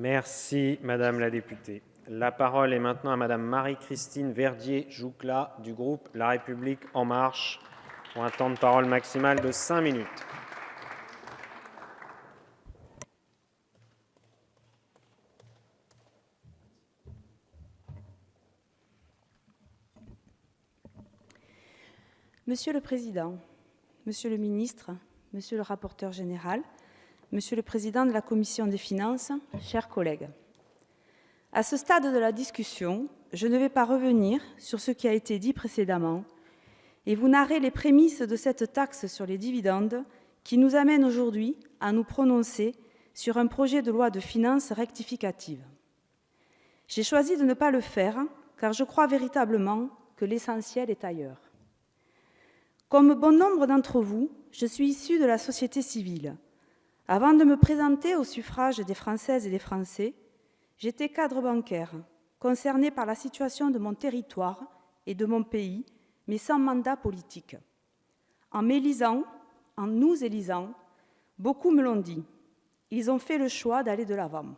Merci, Madame la députée. La parole est maintenant à Madame Marie-Christine Verdier-Joucla du groupe La République En Marche pour un temps de parole maximal de 5 minutes. Monsieur le Président, Monsieur le Ministre, Monsieur le rapporteur général, Monsieur le Président de la Commission des finances, chers collègues. À ce stade de la discussion, je ne vais pas revenir sur ce qui a été dit précédemment et vous narrer les prémices de cette taxe sur les dividendes qui nous amène aujourd'hui à nous prononcer sur un projet de loi de finances rectificative. J'ai choisi de ne pas le faire car je crois véritablement que l'essentiel est ailleurs. Comme bon nombre d'entre vous, je suis issue de la société civile. Avant de me présenter au suffrage des Françaises et des Français, j'étais cadre bancaire, concernée par la situation de mon territoire et de mon pays, mais sans mandat politique. En m'élisant, en nous élisant, beaucoup me l'ont dit. Ils ont fait le choix d'aller de l'avant.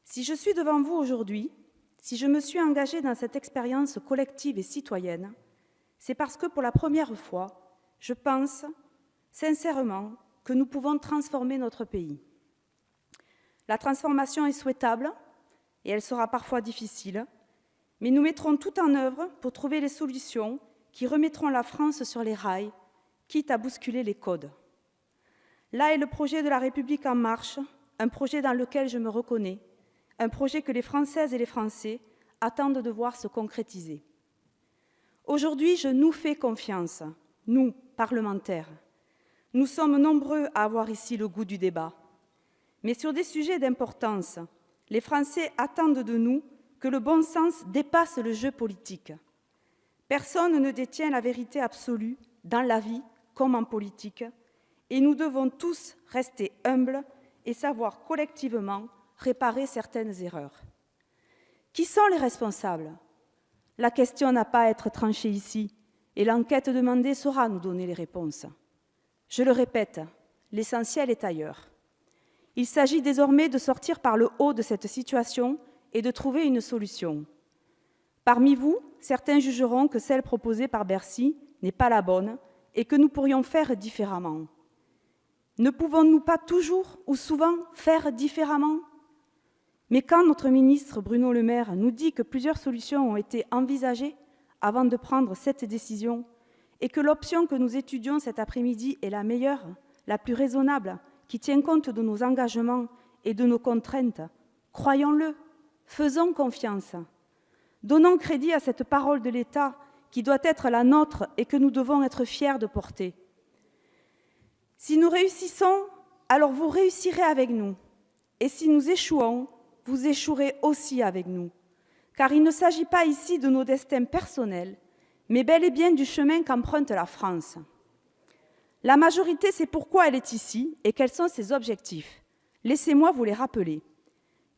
Si je suis devant vous aujourd'hui, si je me suis engagée dans cette expérience collective et citoyenne, c'est parce que pour la première fois, je pense sincèrement que nous pouvons transformer notre pays. La transformation est souhaitable et elle sera parfois difficile, mais nous mettrons tout en œuvre pour trouver les solutions qui remettront la France sur les rails, quitte à bousculer les codes. Là est le projet de la République en marche, un projet dans lequel je me reconnais, un projet que les Françaises et les Français attendent de voir se concrétiser. Aujourd'hui, je nous fais confiance, nous, parlementaires. Nous sommes nombreux à avoir ici le goût du débat. Mais sur des sujets d'importance, les Français attendent de nous que le bon sens dépasse le jeu politique. Personne ne détient la vérité absolue dans la vie comme en politique, et nous devons tous rester humbles et savoir collectivement réparer certaines erreurs. Qui sont les responsables ? La question n'a pas à être tranchée ici, et l'enquête demandée saura nous donner les réponses. Je le répète, l'essentiel est ailleurs. Il s'agit désormais de sortir par le haut de cette situation et de trouver une solution. Parmi vous, certains jugeront que celle proposée par Bercy n'est pas la bonne et que nous pourrions faire différemment. Ne pouvons-nous pas toujours ou souvent faire différemment ? Mais quand notre ministre Bruno Le Maire nous dit que plusieurs solutions ont été envisagées avant de prendre cette décision et que l'option que nous étudions cet après-midi est la meilleure, la plus raisonnable, qui tient compte de nos engagements et de nos contraintes, croyons-le, faisons confiance. Donnons crédit à cette parole de l'État qui doit être la nôtre et que nous devons être fiers de porter. Si nous réussissons, alors vous réussirez avec nous. Et si nous échouons, vous échouerez aussi avec nous. Car il ne s'agit pas ici de nos destins personnels, mais bel et bien du chemin qu'emprunte la France. La majorité sait pourquoi elle est ici et quels sont ses objectifs. Laissez-moi vous les rappeler.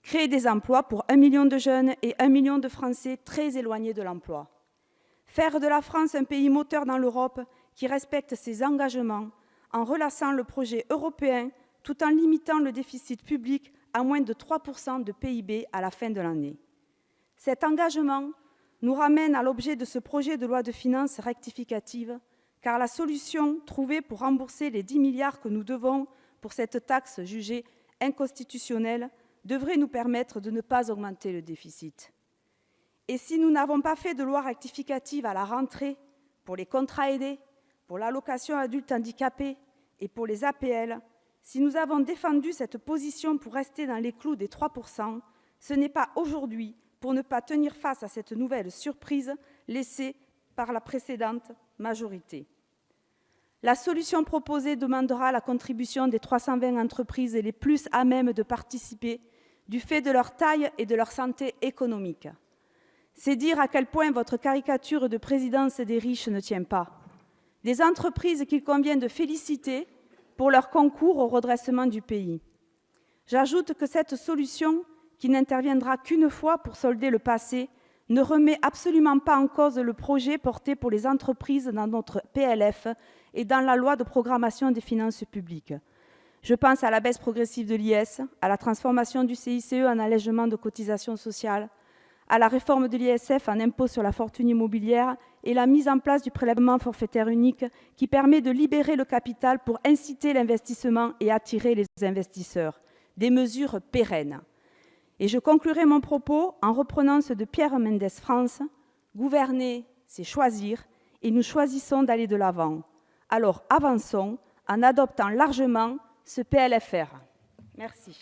Créer des emplois pour 1 million de jeunes et 1 million de Français très éloignés de l'emploi. Faire de la France un pays moteur dans l'Europe qui respecte ses engagements en relançant le projet européen tout en limitant le déficit public à moins de 3% de PIB à la fin de l'année. Cet engagement nous ramène à l'objet de ce projet de loi de finances rectificative, car la solution trouvée pour rembourser les 10 milliards que nous devons pour cette taxe jugée inconstitutionnelle devrait nous permettre de ne pas augmenter le déficit. Et si nous n'avons pas fait de loi rectificative à la rentrée pour les contrats aidés, pour l'allocation adulte handicapé et pour les APL, si nous avons défendu cette position pour rester dans les clous des 3%, ce n'est pas aujourd'hui pour ne pas tenir face à cette nouvelle surprise laissée par la précédente majorité. La solution proposée demandera la contribution des 320 entreprises les plus à même de participer du fait de leur taille et de leur santé économique. C'est dire à quel point votre caricature de présidence des riches ne tient pas. Des entreprises qu'il convient de féliciter pour leur concours au redressement du pays. J'ajoute que cette solution, qui n'interviendra qu'une fois pour solder le passé, ne remet absolument pas en cause le projet porté pour les entreprises dans notre PLF et dans la loi de programmation des finances publiques. Je pense à la baisse progressive de l'IS, à la transformation du CICE en allègement de cotisations sociales, à la réforme de l'ISF en impôt sur la fortune immobilière et la mise en place du prélèvement forfaitaire unique qui permet de libérer le capital pour inciter l'investissement et attirer les investisseurs. Des mesures pérennes. Et je conclurai mon propos en reprenant ceux de Pierre Mendès France. Gouverner, c'est choisir, et nous choisissons d'aller de l'avant. Alors avançons en adoptant largement ce PLFR. Merci.